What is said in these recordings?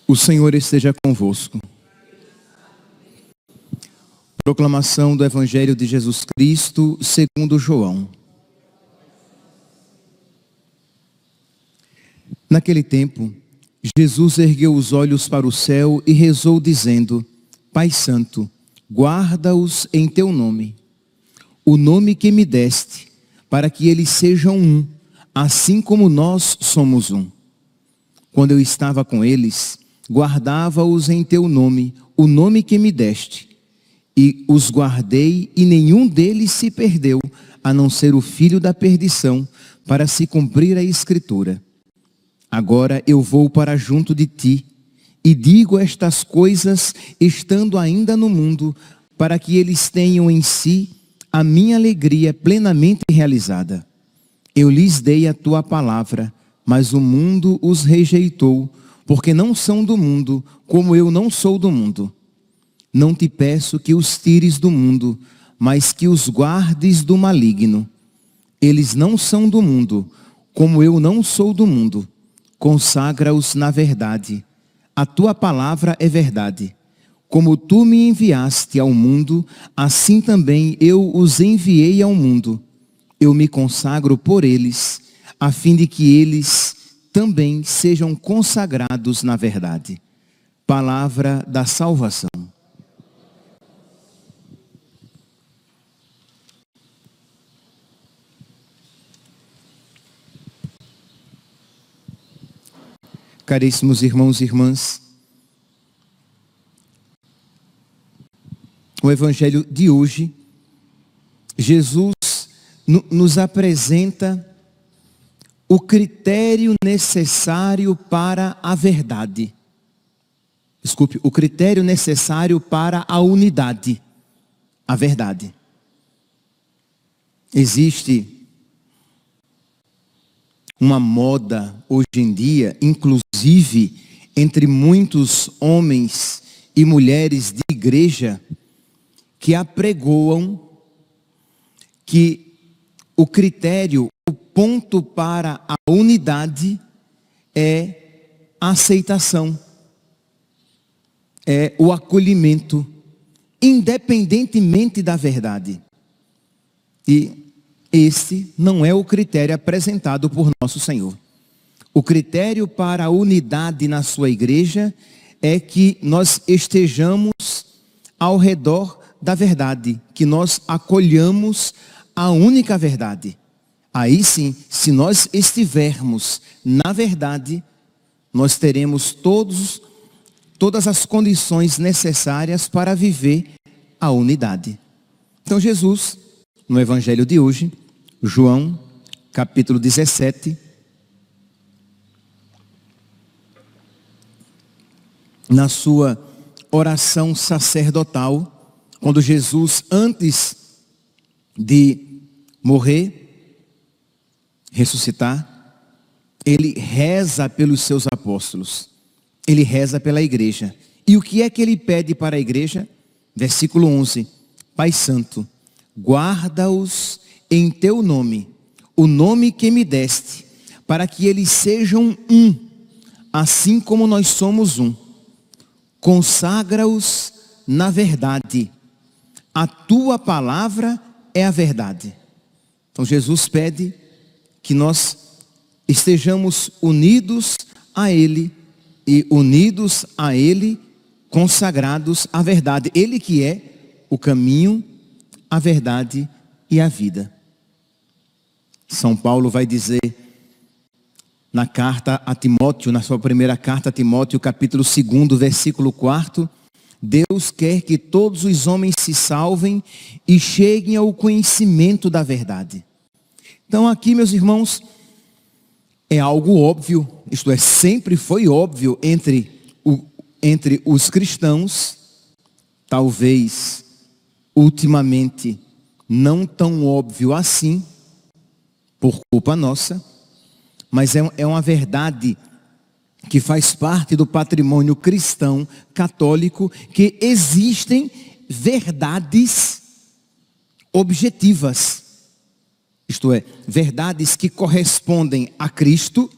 O Senhor esteja convosco. Proclamação do Evangelho de Jesus Cristo segundo João. Naquele tempo, Jesus ergueu os olhos para o céu e rezou dizendo: Pai Santo, guarda-os em teu nome, o nome que me deste, para que eles sejam um, assim como nós somos um. Quando eu estava com eles, guardava-os em teu nome, o nome que me deste. E os guardei, e nenhum deles se perdeu, a não ser o filho da perdição, para se cumprir a Escritura. Agora eu vou para junto de ti, e digo estas coisas, estando ainda no mundo, para que eles tenham em si a minha alegria plenamente realizada. Eu lhes dei a tua palavra, mas o mundo os rejeitou, porque não são do mundo, como eu não sou do mundo. Não te peço que os tires do mundo, mas que os guardes do maligno. Eles não são do mundo, como eu não sou do mundo. Consagra-os na verdade. A tua palavra é verdade. Como tu me enviaste ao mundo, assim também eu os enviei ao mundo. Eu me consagro por eles, a fim de que eles também sejam consagrados na verdade. Palavra da salvação. Caríssimos irmãos e irmãs, o Evangelho de hoje, Jesus nos apresenta o critério necessário para a verdade. Desculpe, o critério necessário para a unidade, a verdade. Existe uma moda hoje em dia, inclusive entre muitos homens e mulheres de igreja, que apregoam que o critério, o ponto para a unidade é a aceitação, é o acolhimento, independentemente da verdade. E esse não é o critério apresentado por nosso Senhor. O critério para a unidade na sua igreja é que nós estejamos ao redor da verdade, que nós acolhamos a única verdade. Aí sim, se nós estivermos na verdade, nós teremos todas as condições necessárias para viver a unidade. Então Jesus, no Evangelho de hoje, João, capítulo 17, na sua oração sacerdotal, quando Jesus, antes de morrer, ressuscitar, ele reza pelos seus apóstolos, ele reza pela igreja. E o que é que ele pede para a igreja? Versículo 11, Pai Santo, guarda-os em teu nome, o nome que me deste, para que eles sejam um, assim como nós somos um. Consagra-os na verdade. A tua palavra é a verdade. Então Jesus pede que nós estejamos unidos a Ele, e unidos a Ele, consagrados à verdade. Ele que é o caminho, a verdade e a vida. São Paulo vai dizer na carta a Timóteo, na sua primeira carta a Timóteo, capítulo 2, versículo 4, Deus quer que todos os homens se salvem e cheguem ao conhecimento da verdade. Então aqui, meus irmãos, é algo óbvio, isto é, sempre foi óbvio entre os cristãos, talvez ultimamente não tão óbvio assim, por culpa nossa, mas é uma verdade que faz parte do patrimônio cristão católico, que existem verdades objetivas, isto é, verdades que correspondem a Cristo,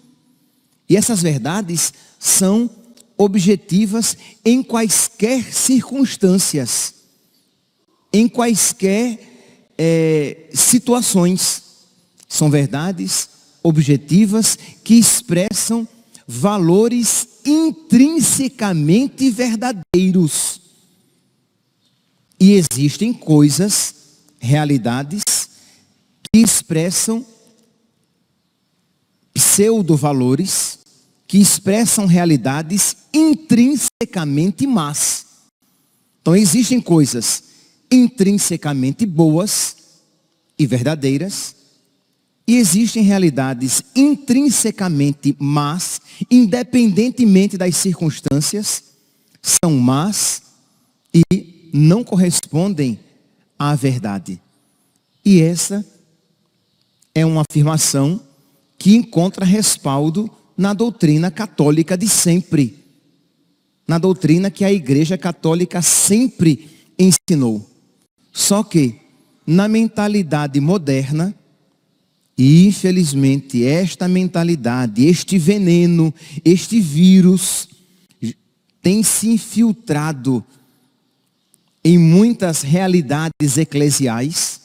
e essas verdades são objetivas em quaisquer circunstâncias, em quaisquer situações. São verdades objetivas que expressam valores intrinsecamente verdadeiros. E existem coisas, realidades, que expressam pseudo-valores, que expressam realidades intrinsecamente más. Então existem coisas intrinsecamente boas e verdadeiras, e existem realidades intrinsecamente más, independentemente das circunstâncias, são más e não correspondem à verdade. E essa é uma afirmação que encontra respaldo na doutrina católica de sempre, na doutrina que a Igreja Católica sempre ensinou. Só que na mentalidade moderna, e infelizmente esta mentalidade, este veneno, este vírus tem se infiltrado em muitas realidades eclesiais.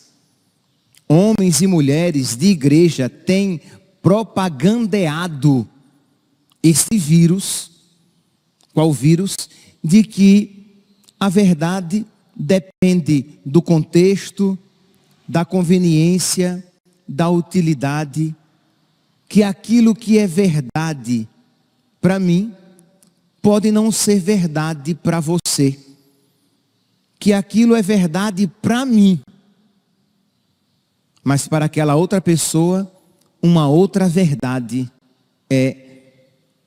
Homens e mulheres de igreja têm propagandeado esse vírus. Qual vírus? De que a verdade depende do contexto, da conveniência, da utilidade, que aquilo que é verdade para mim pode não ser verdade para você, que aquilo é verdade para mim, mas para aquela outra pessoa uma outra verdade é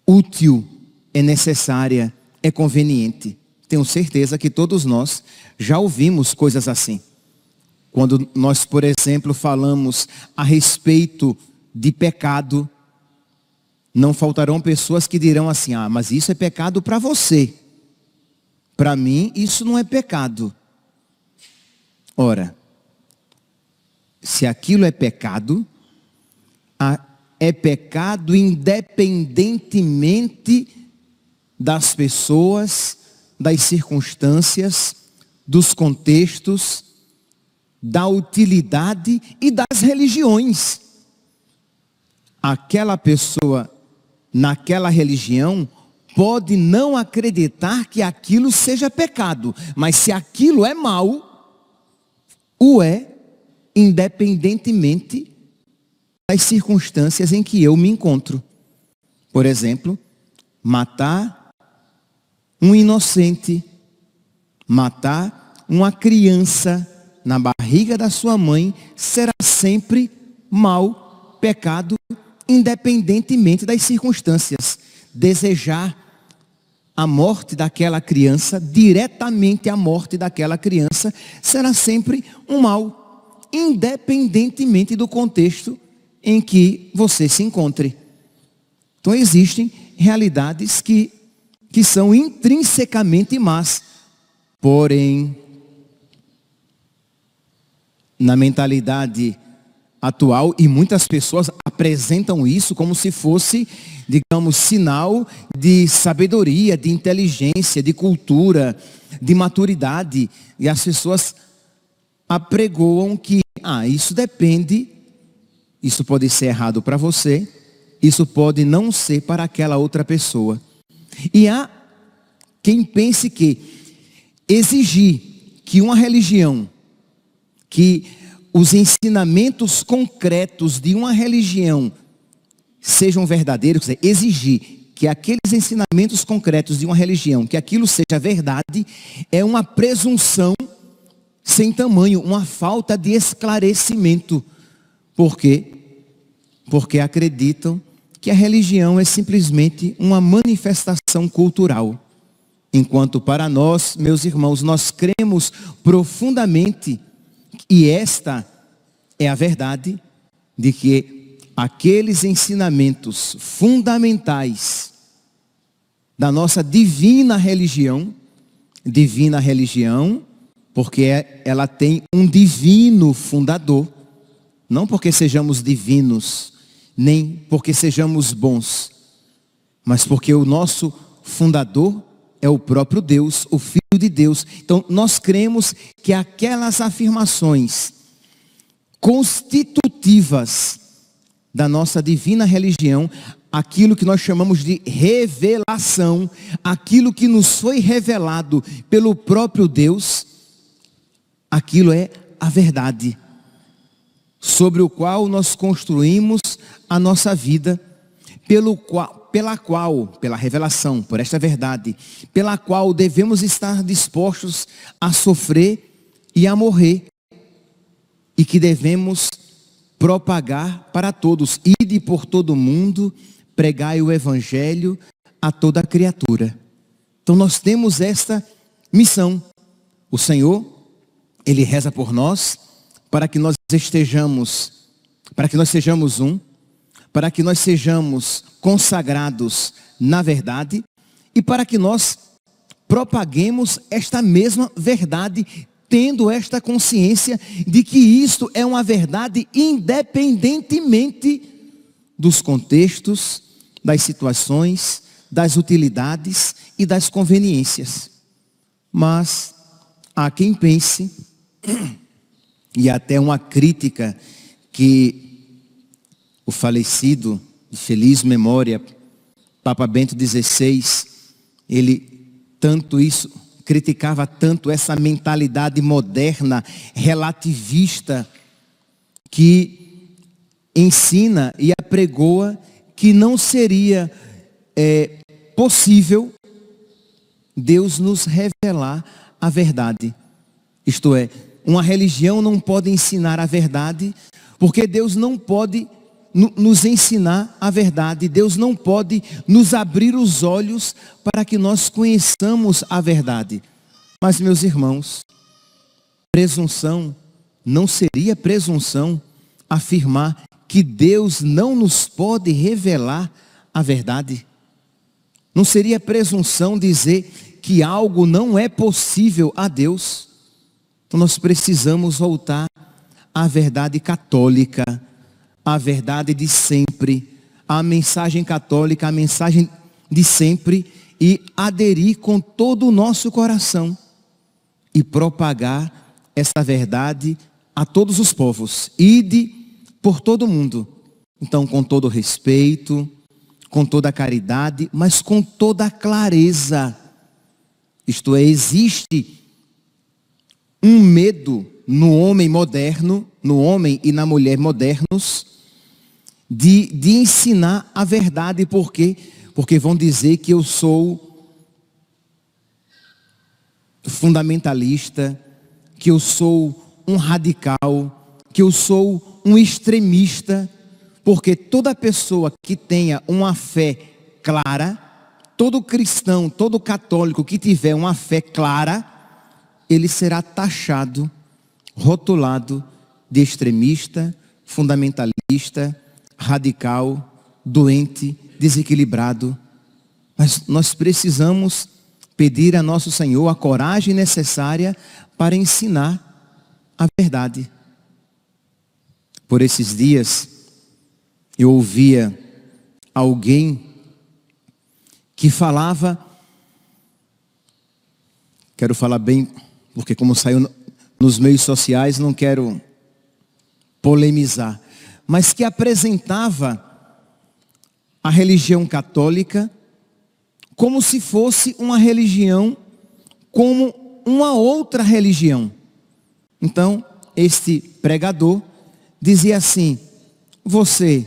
útil, é necessária, é conveniente. Tenho certeza que todos nós já ouvimos coisas assim. Quando nós, por exemplo, falamos a respeito de pecado, não faltarão pessoas que dirão assim: ah, mas isso é pecado para você. Para mim, isso não é pecado. Ora, se aquilo é pecado independentemente das pessoas, das circunstâncias, dos contextos, da utilidade e das religiões. Aquela pessoa, naquela religião, pode não acreditar que aquilo seja pecado, mas se aquilo é mal, o é, independentemente das circunstâncias em que eu me encontro. Por exemplo, matar um inocente, matar uma criança na barriga da sua mãe, será sempre mal, pecado, independentemente das circunstâncias. Desejar a morte daquela criança, diretamente a morte daquela criança, será sempre um mal, independentemente do contexto em que você se encontre. Então existem realidades que são intrinsecamente más, porém, na mentalidade atual, e muitas pessoas apresentam isso como se fosse, digamos, sinal de sabedoria, de inteligência, de cultura, de maturidade, e as pessoas apregoam que, isso depende, isso pode ser errado para você, isso pode não ser para aquela outra pessoa. E há quem pense que exigir que uma religião, que os ensinamentos concretos de uma religião sejam verdadeiros, quer dizer, exigir que aqueles ensinamentos concretos de uma religião, que aquilo seja verdade, é uma presunção sem tamanho, uma falta de esclarecimento. Por quê? Porque acreditam que a religião é simplesmente uma manifestação cultural. Enquanto para nós, meus irmãos, nós cremos profundamente, e esta é a verdade, de que aqueles ensinamentos fundamentais da nossa divina religião, porque ela tem um divino fundador, não porque sejamos divinos, nem porque sejamos bons, mas porque o nosso fundador é o próprio Deus, o Filho de Deus. Então, nós cremos que aquelas afirmações constitutivas da nossa divina religião, aquilo que nós chamamos de revelação, aquilo que nos foi revelado pelo próprio Deus, aquilo é a verdade, sobre o qual nós construímos a nossa vida, pela revelação, por esta verdade, pela qual devemos estar dispostos a sofrer e a morrer, e que devemos propagar para todos. Ide por todo o mundo, pregai o evangelho a toda criatura. Então nós temos esta missão. O Senhor, Ele reza por nós, para que nós sejamos um, para que nós sejamos consagrados na verdade e para que nós propaguemos esta mesma verdade, tendo esta consciência de que isto é uma verdade independentemente dos contextos, das situações, das utilidades e das conveniências. Mas há quem pense, e até uma crítica que o falecido, de feliz memória, Papa Bento XVI, ele criticava tanto essa mentalidade moderna, relativista, que ensina e apregoa que não seria possível Deus nos revelar a verdade. Isto é, uma religião não pode ensinar a verdade, porque Deus não pode nos ensinar a verdade. Deus não pode nos abrir os olhos para que nós conheçamos a verdade. Mas, meus irmãos, não seria presunção afirmar que Deus não nos pode revelar a verdade? Não seria presunção dizer que algo não é possível a Deus? Então nós precisamos voltar à verdade católica, à verdade de sempre, à mensagem católica, à mensagem de sempre, e aderir com todo o nosso coração e propagar essa verdade a todos os povos. Ide por todo o mundo. Então, com todo respeito, com toda caridade, mas com toda clareza. Isto é, existe um medo no homem moderno, no homem e na mulher modernos, de ensinar a verdade. Por quê? Porque vão dizer que eu sou fundamentalista, que eu sou um radical, que eu sou um extremista, porque toda pessoa que tenha uma fé clara, todo cristão, todo católico que tiver uma fé clara, ele será taxado, rotulado de extremista, fundamentalista, radical, doente, desequilibrado. Mas nós precisamos pedir a nosso Senhor a coragem necessária para ensinar a verdade. Por esses dias, eu ouvia alguém que falava, quero falar bem, porque como saiu nos meios sociais, não quero polemizar, mas que apresentava a religião católica como se fosse uma religião como uma outra religião. Então, este pregador dizia assim: você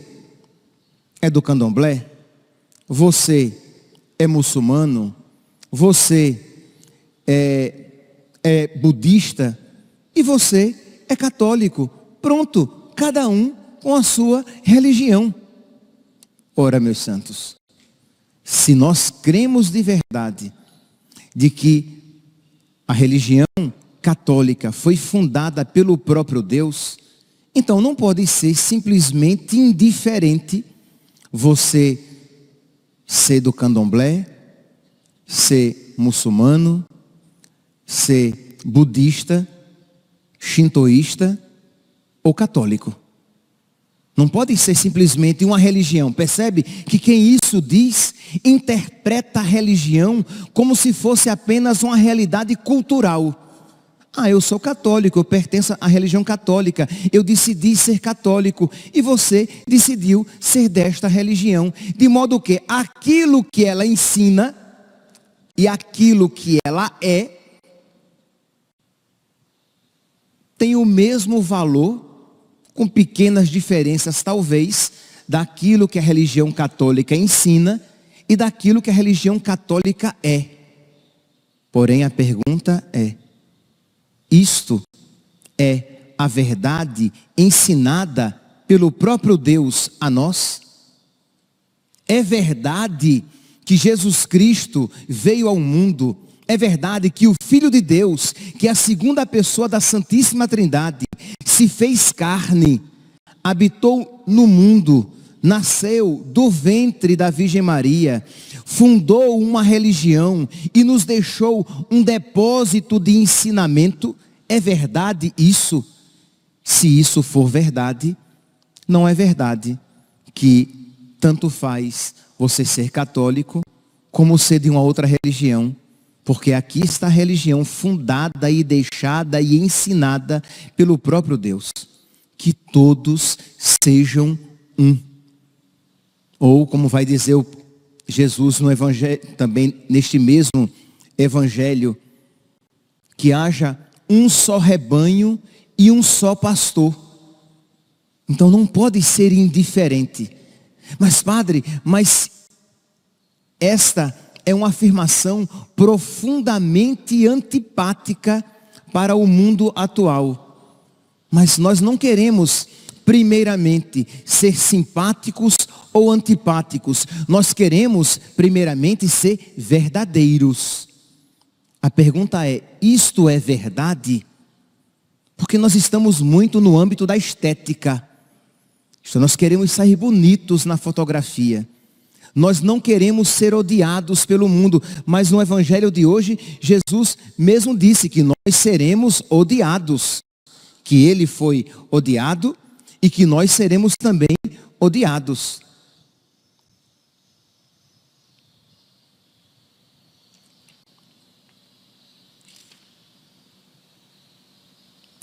é do candomblé? Você é muçulmano? Você é budista? E você é católico? Pronto, cada um com a sua religião. Ora, meus santos, se nós cremos de verdade de que a religião católica foi fundada pelo próprio Deus, então não pode ser simplesmente indiferente você ser do candomblé, ser muçulmano, ser budista, shintoísta ou católico. Não pode ser simplesmente uma religião. Percebe que quem isso diz, interpreta a religião como se fosse apenas uma realidade cultural. Ah, eu sou católico, eu pertenço à religião católica, eu decidi ser católico e você decidiu ser desta religião. De modo que aquilo que ela ensina e aquilo que ela tem o mesmo valor, com pequenas diferenças talvez, daquilo que a religião católica ensina e daquilo que a religião católica é. Porém a pergunta é: isto é a verdade ensinada pelo próprio Deus a nós? É verdade que Jesus Cristo veio ao mundo? É verdade que o Filho de Deus, que é a segunda pessoa da Santíssima Trindade, se fez carne, habitou no mundo, nasceu do ventre da Virgem Maria, fundou uma religião e nos deixou um depósito de ensinamento? É verdade isso? Se isso for verdade, não é verdade que tanto faz você ser católico como ser de uma outra religião, porque aqui está a religião fundada e deixada e ensinada pelo próprio Deus. Que todos sejam um. Ou como vai dizer Jesus no Evangelho, também neste mesmo Evangelho, que haja um só rebanho e um só pastor. Então não pode ser indiferente. Mas padre, esta é uma afirmação profundamente antipática para o mundo atual. Mas nós não queremos, primeiramente, ser simpáticos ou antipáticos. Nós queremos, primeiramente, ser verdadeiros. A pergunta é: isto é verdade? Porque nós estamos muito no âmbito da estética. Nós queremos sair bonitos na fotografia. Nós não queremos ser odiados pelo mundo, mas no Evangelho de hoje, Jesus mesmo disse que nós seremos odiados, que Ele foi odiado e que nós seremos também odiados.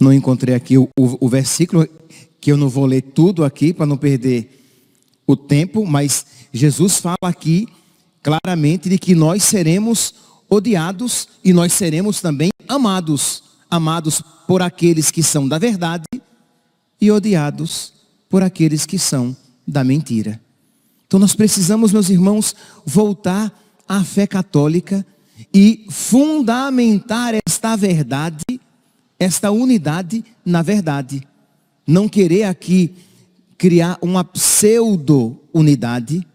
Não encontrei aqui o versículo, que eu não vou ler tudo aqui para não perder o tempo, mas Jesus fala aqui claramente de que nós seremos odiados e nós seremos também amados. Amados por aqueles que são da verdade e odiados por aqueles que são da mentira. Então nós precisamos, meus irmãos, voltar à fé católica e fundamentar esta verdade, esta unidade na verdade. Não querer aqui criar uma pseudo-unidade,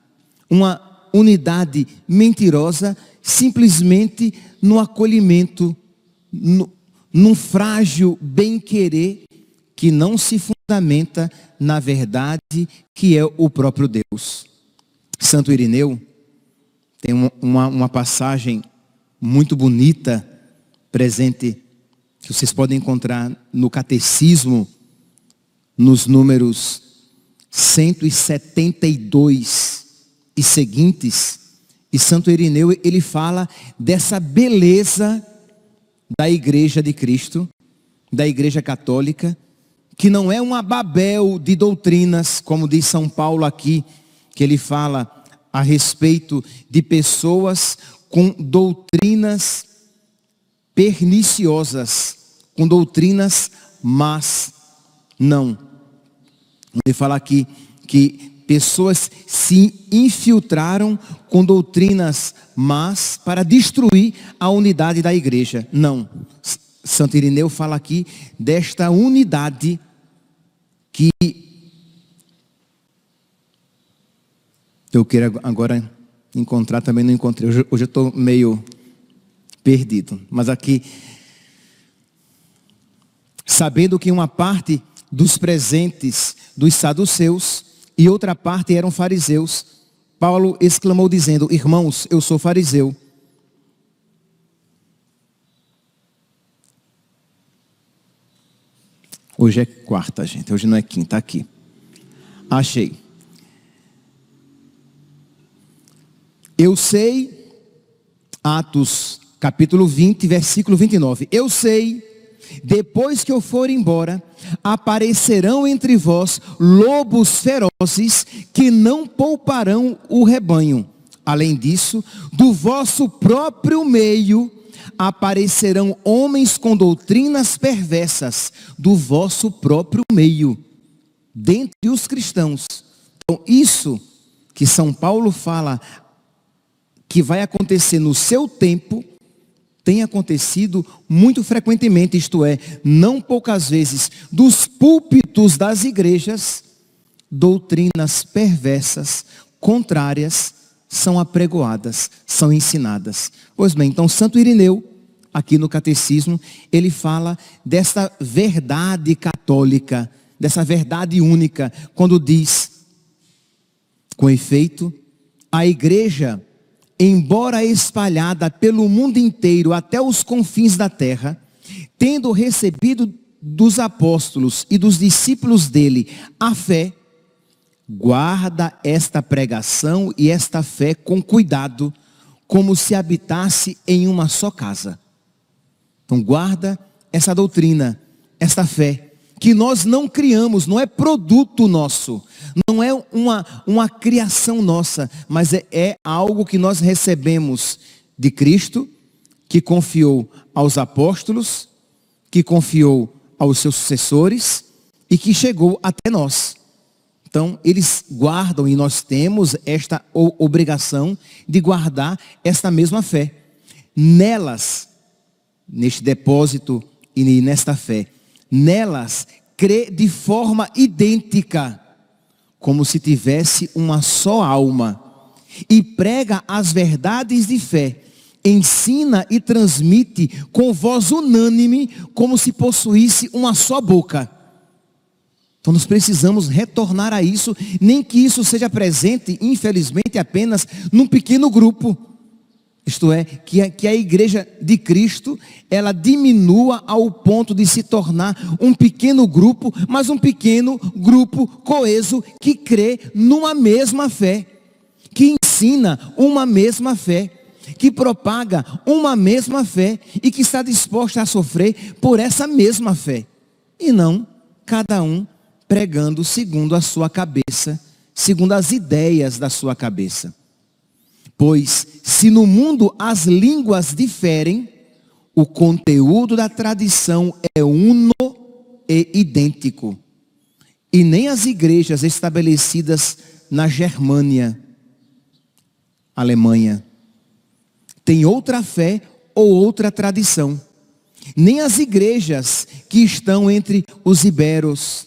uma unidade mentirosa, simplesmente no acolhimento, num frágil bem-querer que não se fundamenta na verdade que é o próprio Deus. Santo Irineu tem uma passagem muito bonita, presente, que vocês podem encontrar no Catecismo, nos números 172 e seguintes. E Santo Irineu, ele fala dessa beleza da Igreja de Cristo, da Igreja Católica, que não é uma Babel de doutrinas, como diz São Paulo aqui, que ele fala a respeito de pessoas com doutrinas perniciosas, com doutrinas más. Não. Ele fala aqui que pessoas se infiltraram com doutrinas más para destruir a unidade da igreja. Não. Santo Irineu fala aqui desta unidade que eu quero agora encontrar, também não encontrei. Hoje eu estou meio perdido. Mas aqui, sabendo que uma parte dos presentes dos saduceus e outra parte eram fariseus, Paulo exclamou dizendo: irmãos, eu sou fariseu. Hoje é quarta, gente, hoje não é quinta, aqui. Achei. Eu sei, Atos capítulo 20, versículo 29. Eu sei, depois que eu for embora, aparecerão entre vós lobos ferozes que não pouparão o rebanho. Além disso, do vosso próprio meio aparecerão homens com doutrinas perversas, do vosso próprio meio, dentre os cristãos. Então, isso que São Paulo fala que vai acontecer no seu tempo, tem acontecido muito frequentemente, isto é, não poucas vezes, dos púlpitos das igrejas, doutrinas perversas, contrárias, são apregoadas, são ensinadas. Pois bem, então Santo Irineu, aqui no Catecismo, ele fala dessa verdade católica, dessa verdade única, quando diz, com efeito, a igreja, embora espalhada pelo mundo inteiro até os confins da terra, tendo recebido dos apóstolos e dos discípulos dele a fé, guarda esta pregação e esta fé com cuidado, como se habitasse em uma só casa. Então guarda essa doutrina, esta fé, que nós não criamos, não é produto nosso, não é uma criação nossa, mas é algo que nós recebemos de Cristo, que confiou aos apóstolos, que confiou aos seus sucessores e que chegou até nós. Então eles guardam e nós temos esta obrigação de guardar esta mesma fé. Nelas, neste depósito e nesta fé, nelas crê de forma idêntica, como se tivesse uma só alma, e prega as verdades de fé, ensina e transmite com voz unânime, como se possuísse uma só boca. Então nós precisamos retornar a isso, nem que isso seja presente, infelizmente, apenas num pequeno grupo. Isto é, que a igreja de Cristo, ela diminua ao ponto de se tornar um pequeno grupo, mas um pequeno grupo coeso que crê numa mesma fé, que ensina uma mesma fé, que propaga uma mesma fé e que está disposta a sofrer por essa mesma fé. E não cada um pregando segundo a sua cabeça, segundo as ideias da sua cabeça. Pois, se no mundo as línguas diferem, o conteúdo da tradição é uno e idêntico. E nem as igrejas estabelecidas na Germânia, Alemanha, têm outra fé ou outra tradição. Nem as igrejas que estão entre os iberos,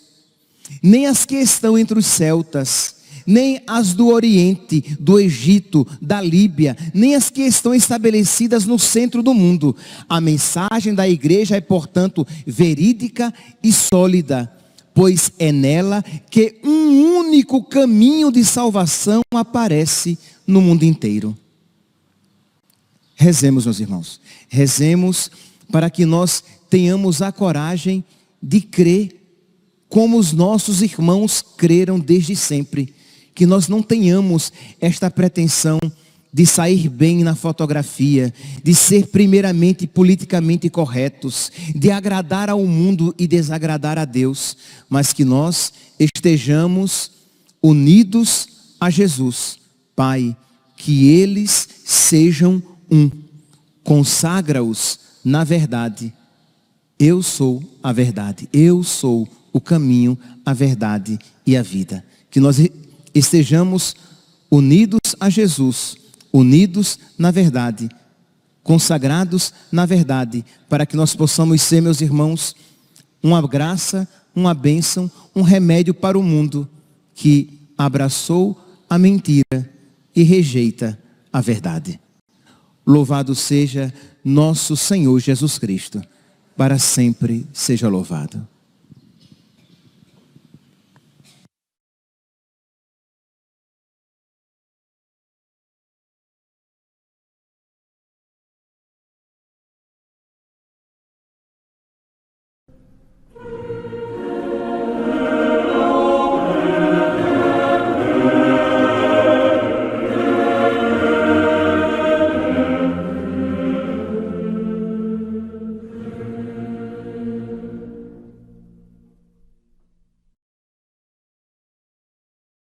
nem as que estão entre os celtas, nem as do Oriente, do Egito, da Líbia, nem as que estão estabelecidas no centro do mundo. A mensagem da igreja é, portanto, verídica e sólida, pois é nela que um único caminho de salvação aparece no mundo inteiro. Rezemos, meus irmãos. Rezemos para que nós tenhamos a coragem de crer como os nossos irmãos creram desde sempre. Que nós não tenhamos esta pretensão de sair bem na fotografia, de ser primeiramente politicamente corretos, de agradar ao mundo e desagradar a Deus, mas que nós estejamos unidos a Jesus. Pai, que eles sejam um. Consagra-os na verdade. Eu sou a verdade. Eu sou o caminho, a verdade e a vida. Que nós estejamos unidos a Jesus, unidos na verdade, consagrados na verdade, para que nós possamos ser, meus irmãos, uma graça, uma bênção, um remédio para o mundo que abraçou a mentira e rejeita a verdade. Louvado seja nosso Senhor Jesus Cristo, para sempre seja louvado.